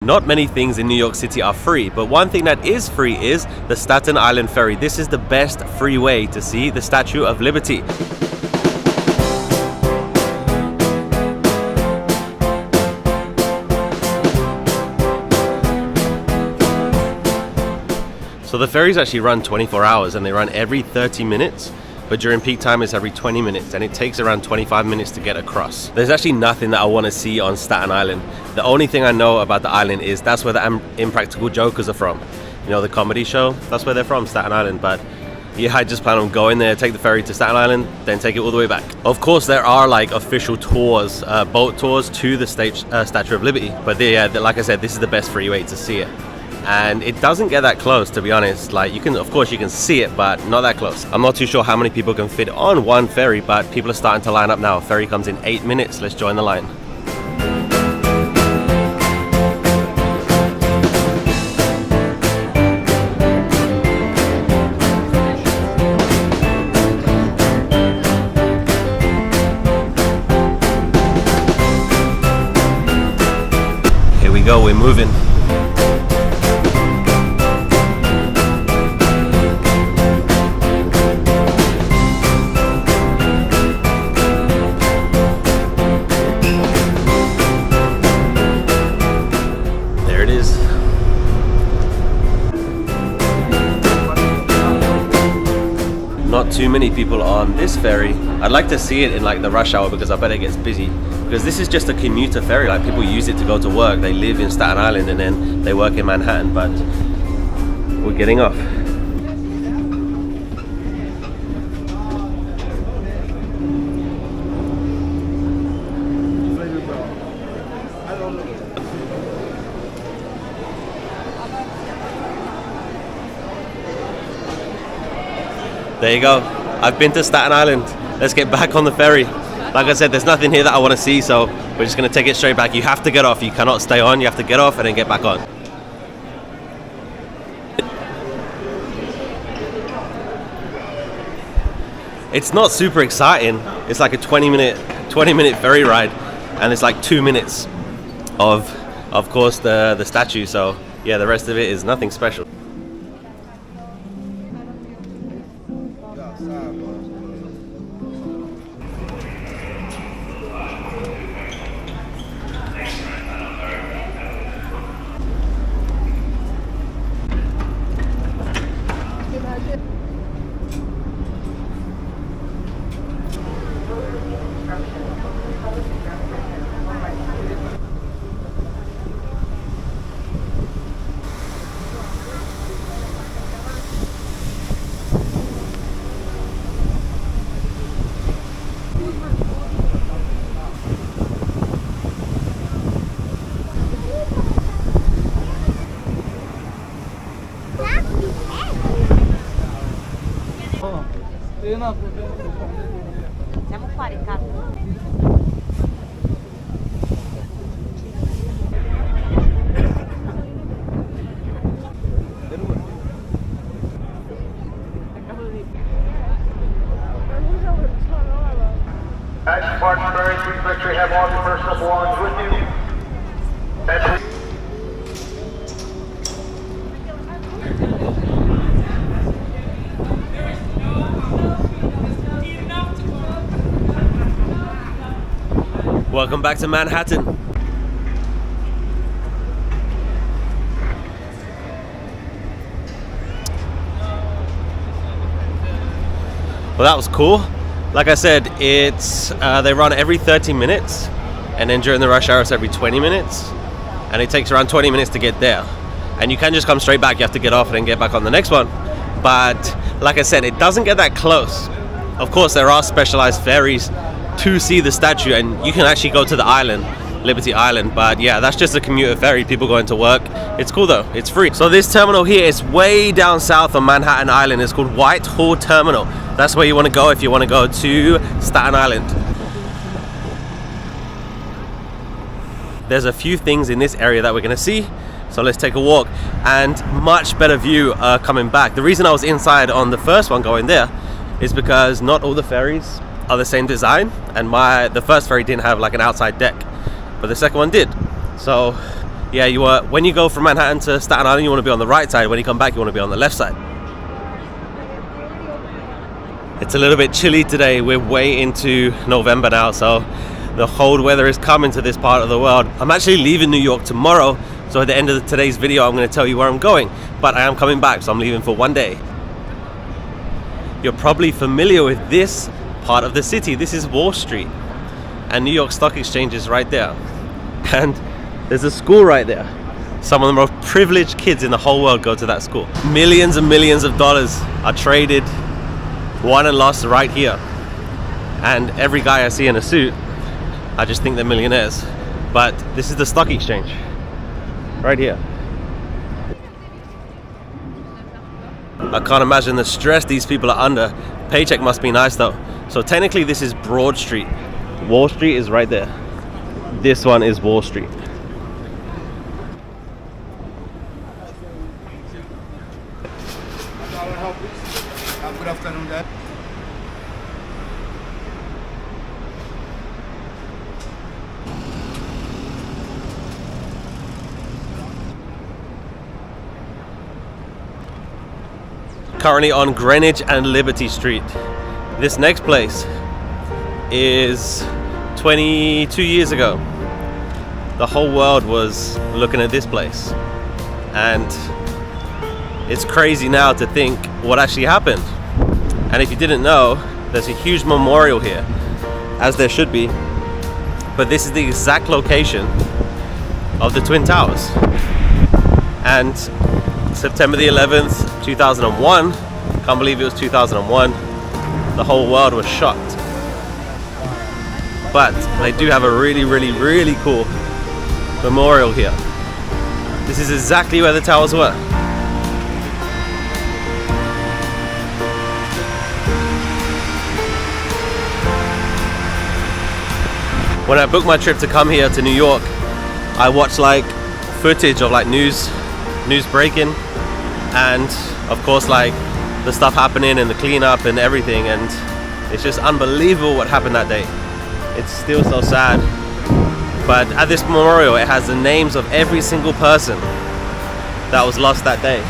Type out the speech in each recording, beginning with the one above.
Not many things in New York City are free, but one thing that is free is the Staten Island Ferry. This is the best free way to see the Statue of Liberty. So the ferries actually run 24 hours and they run every 30 minutes. But during peak time it's every 20 minutes and it takes around 25 minutes to get across. There's actually nothing that I want to see on Staten Island. The only thing I know about the island is that's where the Impractical Jokers are from. You know, the comedy show, that's where they're from, Staten Island. But yeah, I just plan on going there, take the ferry to Staten Island, then take it all the way back. Of course, there are like official tours, boat tours to the Statue of Liberty. But yeah, like I said, this is the best free way to see it. And it doesn't get that close, to be honest. Like, you can, of course you can see it, but not that close. I'm not too sure how many people can fit on one ferry, but people are starting to line up now. Ferry comes in 8 minutes. Let's join the line. Here we go, we're moving. Not too many people on this ferry. I'd like to see it in like the rush hour because I bet it gets busy. Because this is just a commuter ferry, like people use it to go to work. They live in Staten Island and then they work in Manhattan, but we're getting off. There you go. I've been to Staten Island. Let's get back on the ferry. Like I said, there's nothing here that I want to see, so we're just going to take it straight back. You have to get off. You cannot stay on. You have to get off and then get back on. It's not super exciting. It's like a 20 minute ferry ride, and it's like 2 minutes of course the statue. So yeah, the rest of it is nothing special. Siamo qua, Riccardo. As you park the ferry, please make sure you have all your personal belongings with you. Welcome back to Manhattan. Well, that was cool. Like I said, it's they run every 30 minutes, and then during the rush hour it's every 20 minutes, and it takes around 20 minutes to get there. And you can just come straight back. You have to get off and then get back on the next one. But like I said, it doesn't get that close. Of course, there are specialized ferries to see the statue, and you can actually go to the island, Liberty Island. But yeah, that's just a commuter ferry, people going to work. It's cool though, it's free. So this terminal here is way down south on Manhattan Island. It's called Whitehall Terminal. That's where you want to go if you want to go to Staten Island. There's a few things in this area that we're going to see, so let's take a walk. And much better view coming back. The reason I was inside on the first one going there is because not all the ferries are the same design, and the first ferry didn't have like an outside deck, but the second one did. So Yeah, when you go from Manhattan to Staten Island, you want to be on the right side. When you come back, you want to be on the left side. It's a little bit chilly today. We're way into November now, so the cold weather is coming to this part of the world. I'm actually leaving New York tomorrow, so at the end of today's video, I'm going to tell you where I'm going. But I am coming back, so I'm leaving for one day. You're probably familiar with this part of the city. This is Wall Street, and New York Stock Exchange is right there. And there's a school right there. Some of the most privileged kids in the whole world go to that school. Millions and millions of dollars are traded, won and lost right here. And every guy I see in a suit, I just think they're millionaires. But this is the stock exchange, right here. I can't imagine the stress these people are under. Paycheck must be nice though. So technically this is Broad Street. Wall Street is right there. This one is Wall Street. Good afternoon, Dad. Currently on Greenwich and Liberty Street. This next place is 22 years ago. The whole world was looking at this place. And it's crazy now to think what actually happened. And if you didn't know, there's a huge memorial here, as there should be. But this is the exact location of the Twin Towers. And September the 11th, 2001, can't believe it was 2001, the whole world was shocked. But they do have a really, really, really cool memorial here. This is exactly where the towers were. When I booked my trip to come here to New York, I watched like footage of like news breaking, and of course like the stuff happening and the cleanup and everything, and it's just unbelievable what happened that day. It's still so sad. But at this memorial, it has the names of every single person that was lost that day.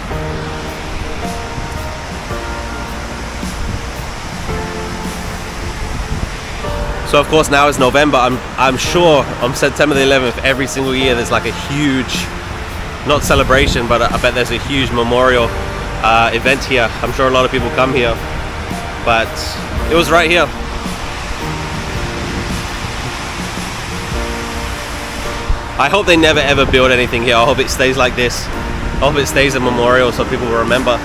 So of course now it's November. I'm sure on September the 11th every single year there's like a huge, not celebration, but I bet there's a huge memorial event here. I'm sure a lot of people come here, but it was right here. I hope they never ever build anything here. I hope it stays like this. I hope it stays a memorial so people will remember.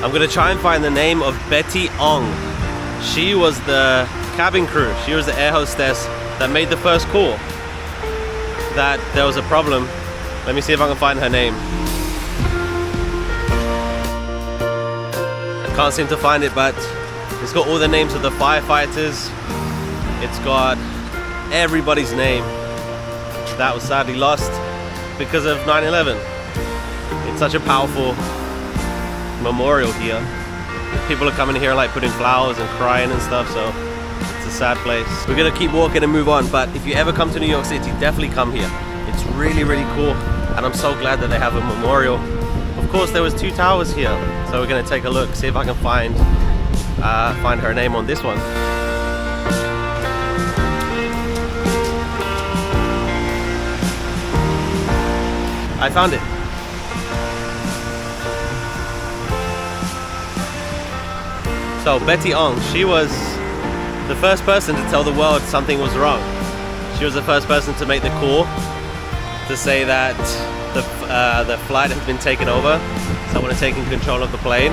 I'm gonna try and find the name of Betty Ong. She was the cabin crew. She was the air hostess that made the first call that there was a problem. Let me see if I can find her name. I can't seem to find it, but it's got all the names of the firefighters. It's got everybody's name that was sadly lost because of 9/11. It's such a powerful memorial here. People are coming here like putting flowers and crying and stuff, so it's a sad place. We're gonna keep walking and move on, but if you ever come to New York City, definitely come here. It's really, really cool, and I'm so glad that they have a memorial. Of course, there was 2 towers here, so we're gonna take a look, see if I can find her name on this one. I found it. So Betty Ong, she was the first person to tell the world something was wrong. She was the first person to make the call to say that the flight had been taken over, someone had taken control of the plane.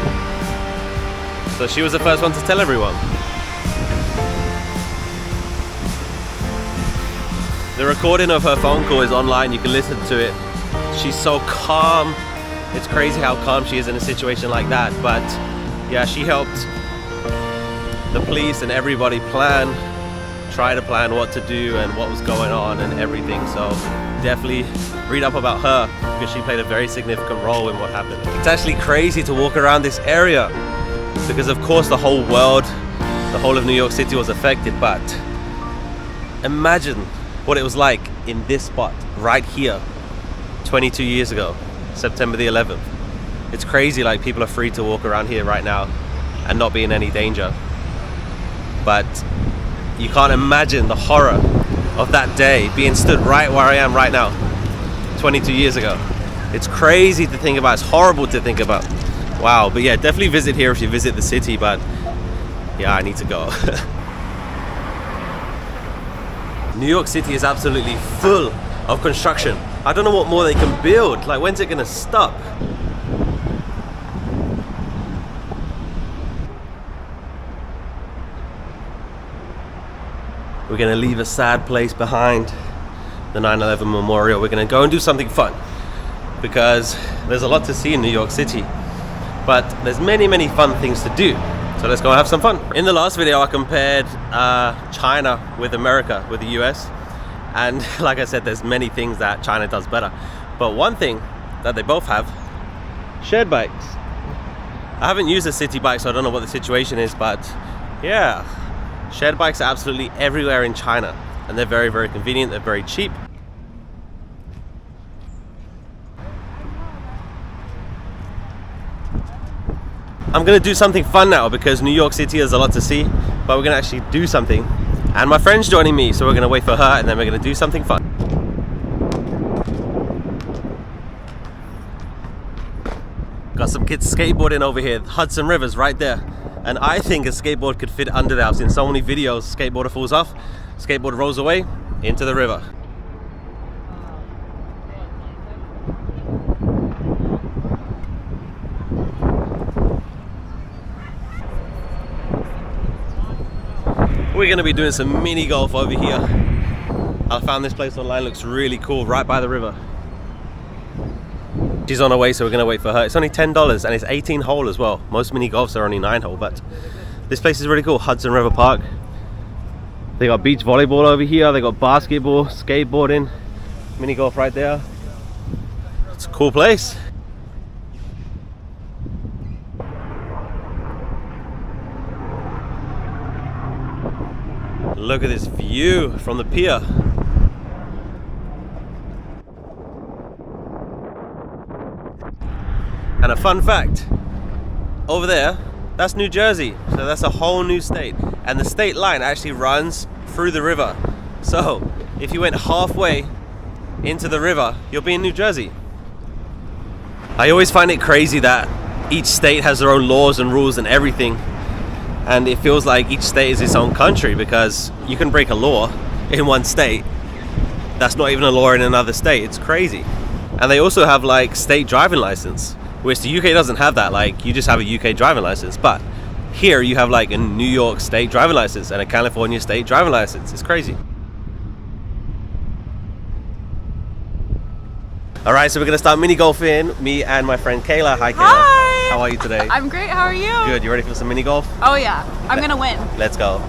So she was the first one to tell everyone. The recording of her phone call is online, you can listen to it. She's so calm. It's crazy how calm she is in a situation like that. But yeah, she helped the police and everybody try to plan what to do and what was going on and everything. So definitely read up about her because she played a very significant role in what happened. It's actually crazy to walk around this area because of course the whole world, the whole of New York City was affected, but imagine what it was like in this spot right here 22 years ago, September the 11th. It's crazy, like people are free to walk around here right now and not be in any danger. But you can't imagine the horror of that day being stood right where I am right now 22 years ago. It's crazy to think about, it's horrible to think about. Wow, but yeah, definitely visit here if you visit the city, but yeah, I need to go. New York City is absolutely full of construction. I don't know what more they can build. Like, when's it gonna stop? We're gonna leave a sad place behind, the 9/11 memorial. We're gonna go and do something fun because there's a lot to see in New York City, but there's many fun things to do. So let's go and have some fun. In the last video, I compared China with America, with the US. And like I said, there's many things that China does better. But one thing that they both have, shared bikes. I haven't used a city bike, so I don't know what the situation is, but yeah, shared bikes are absolutely everywhere in China. And they're very convenient, they're very cheap. I'm gonna do something fun now because New York City has a lot to see, but we're gonna actually do something. And my friend's joining me, so we're gonna wait for her and then we're gonna do something fun. Got some kids skateboarding over here. Hudson River's right there. And I think a skateboard could fit under there. I've seen so many videos, skateboarder falls off, skateboard rolls away into the river. We're gonna be doing some mini golf over here. I found this place online, looks really cool, right by the river. She's on her way, so we're gonna wait for her. It's only $10 and it's 18 hole as well. Most mini golfs are only 9 hole, but this place is really cool. Hudson River Park. They got beach volleyball over here, they got basketball, skateboarding, mini golf right there. It's a cool place. Look at this view from the pier. And a fun fact, over there, that's New Jersey. So that's a whole new state. And the state line actually runs through the river. So if you went halfway into the river, you'll be in New Jersey. I always find it crazy that each state has their own laws and rules and everything. And it feels like each state is its own country because you can break a law in one state that's not even a law in another state. It's crazy. And they also have like state driving license, which the UK doesn't have that. Like, you just have a UK driving license, but here you have like a New York state driving license and a California state driving license. It's crazy. All right, so we're gonna start mini golfing. Me and my friend Kayla. Hi, Kayla. Hi. How are you today? I'm great. How are you? Good. You ready for some mini golf? Oh yeah, I'm gonna win. Let's go.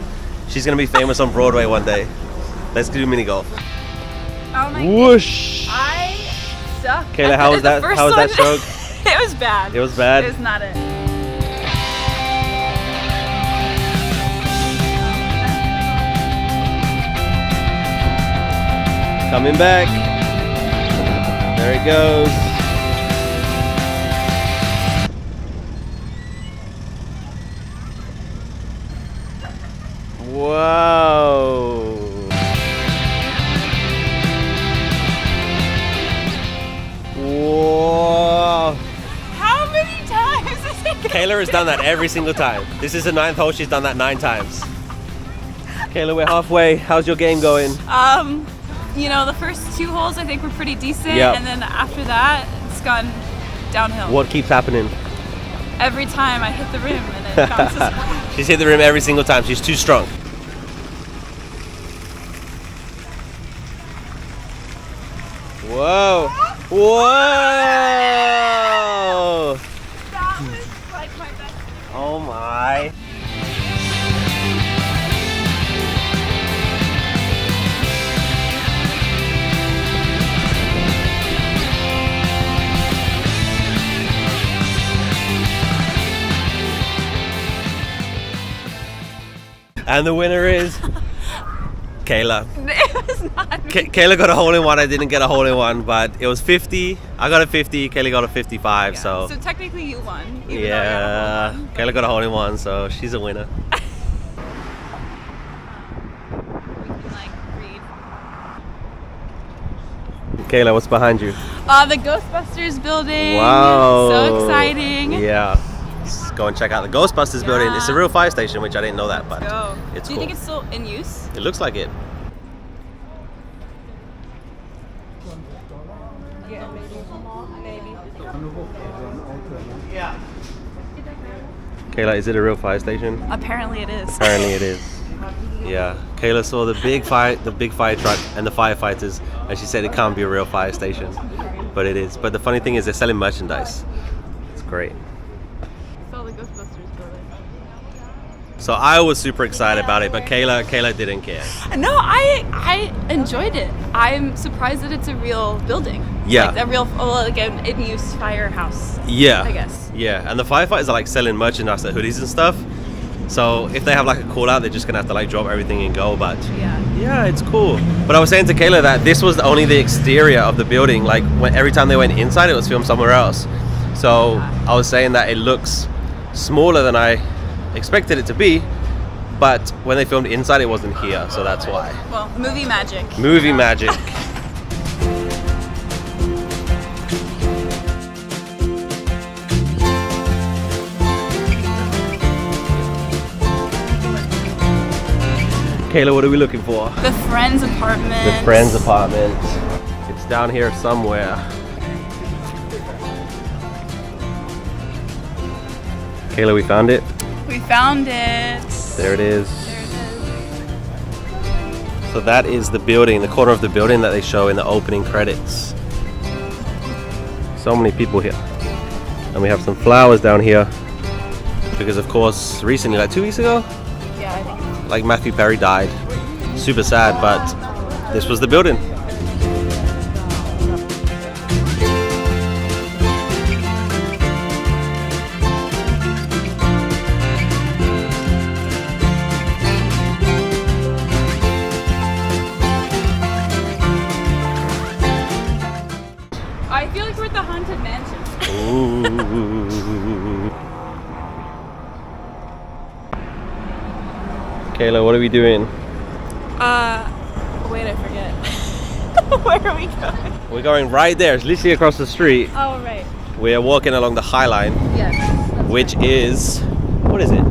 She's gonna be famous on Broadway one day. Let's do mini golf. Oh my Whoosh! I suck. Kayla, how was that? How was that stroke? It was bad. It was bad. It was not it. Coming back. There it goes. Whoa. Whoa. How many times is it? Kayla has done that every single time. This is the 9th hole. She's done that 9 times. Kayla, we're halfway. How's your game going? You know, the first 2 holes I think were pretty decent, Yep. and then after that, it's gone downhill. What keeps happening? Every time I hit the rim and it bounces back. She's hit the rim every single time. She's too strong. Whoa! Whoa! That was like my best. Oh my! And the winner is Kayla. It was not me. Kayla got a hole-in-one. I didn't get a hole-in-one, but it was 50. I got a 50. Kayla got a 55. Yeah. So technically you won. Even though you yeah, had a hole-in-one. Kayla got a hole-in-one, so she's a winner. We can like read. Kayla, what's behind you? The Ghostbusters building. Wow. So exciting. Yeah. Let's go and check out the Ghostbusters building. It's a real fire station, which I didn't know that, but Go. it's Do you cool. think it's still in use? It looks like it. Kayla, is it a real fire station? Apparently it is. Apparently it is. Yeah. Kayla saw the big fire truck and the firefighters, and she said it can't be a real fire station, but it is. But the funny thing is, they're selling merchandise. It's great. Saw the Ghostbusters building. So I was super excited about it, but Kayla didn't care. No, I enjoyed it. I'm surprised that it's a real building. Yeah. Like a real, like an in-use firehouse. Yeah. I guess. Yeah, and the firefighters are like selling merchandise, like hoodies and stuff. So if they have like a call out, they're just gonna have to like drop everything and go. But yeah, it's cool. But I was saying to Kayla that this was only the exterior of the building. Like every time they went inside, it was filmed somewhere else. So I was saying that it looks smaller than I expected it to be. But when they filmed inside, it wasn't here, so that's why. Well, movie magic. Movie magic. Kayla, what are we looking for? The Friends apartment. The Friends apartment. It's down here somewhere. Kayla, we found it. We found it. There it is. There it is. So that is the building, the corner of the building that they show in the opening credits. So many people here. And we have some flowers down here. Because of course, recently, like 2 weeks ago, Yeah, I think. like Matthew Perry died. Super sad, but this was the building. I feel like we're at the Haunted Mansion. Ooh. Kayla, what are we doing? Wait, I forget. Where are we going? We're going right there. It's literally across the street. Oh, right. We are walking along the High Line, Yes. which is, what is it?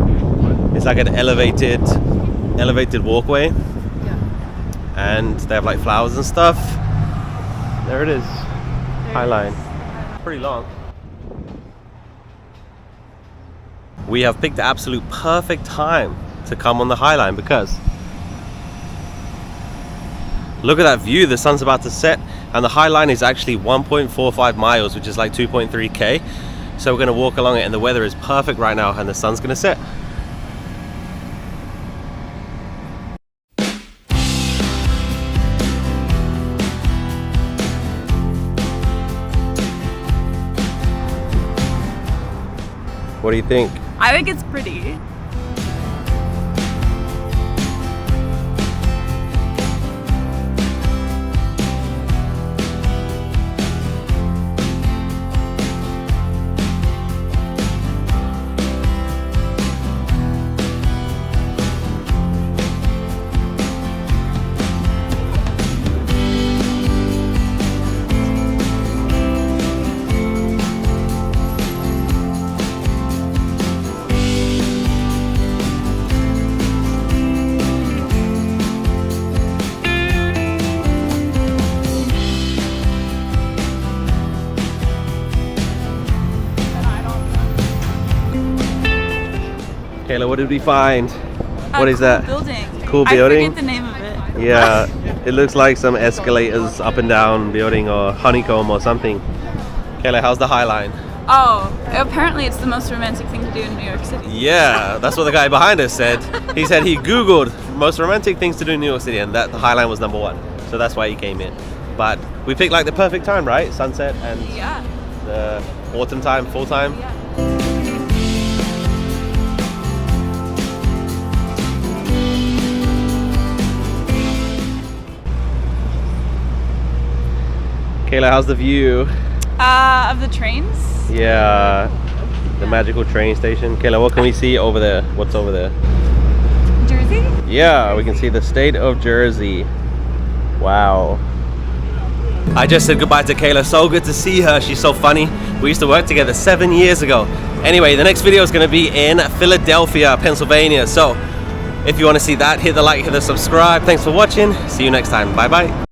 It's like an elevated walkway, Yeah. and they have like flowers and stuff. There it is. High Line. Pretty long. We have picked the absolute perfect time to come on the High Line because look at that view. The sun's about to set, and the High Line is actually 1.45 miles, which is like 2.3k. So we're gonna walk along it, and the weather is perfect right now, and the sun's gonna set. What do you think? I think it's pretty. Kayla, what did we find? What is cool that? Building. Cool building? I forget the name of it. Yeah, it looks like some escalators up and down building or honeycomb or something. Kayla, how's the High Line? Oh, apparently it's the most romantic thing to do in New York City. Yeah, that's what the guy behind us said. He said he Googled most romantic things to do in New York City, and that the High Line was number one. So that's why he came in. But we picked like the perfect time, right? Sunset and Yeah. the autumn time, full time. Yeah. Kayla, how's the view? Of the trains? Yeah, the magical train station. Kayla, what can we see over there? What's over there? Jersey? Yeah, we can see the state of Jersey. Wow. I just said goodbye to Kayla. So good to see her. She's so funny. We used to work together 7 years ago. Anyway, the next video is going to be in Philadelphia, Pennsylvania. So if you want to see that, hit the like, hit the subscribe. Thanks for watching. See you next time. Bye bye.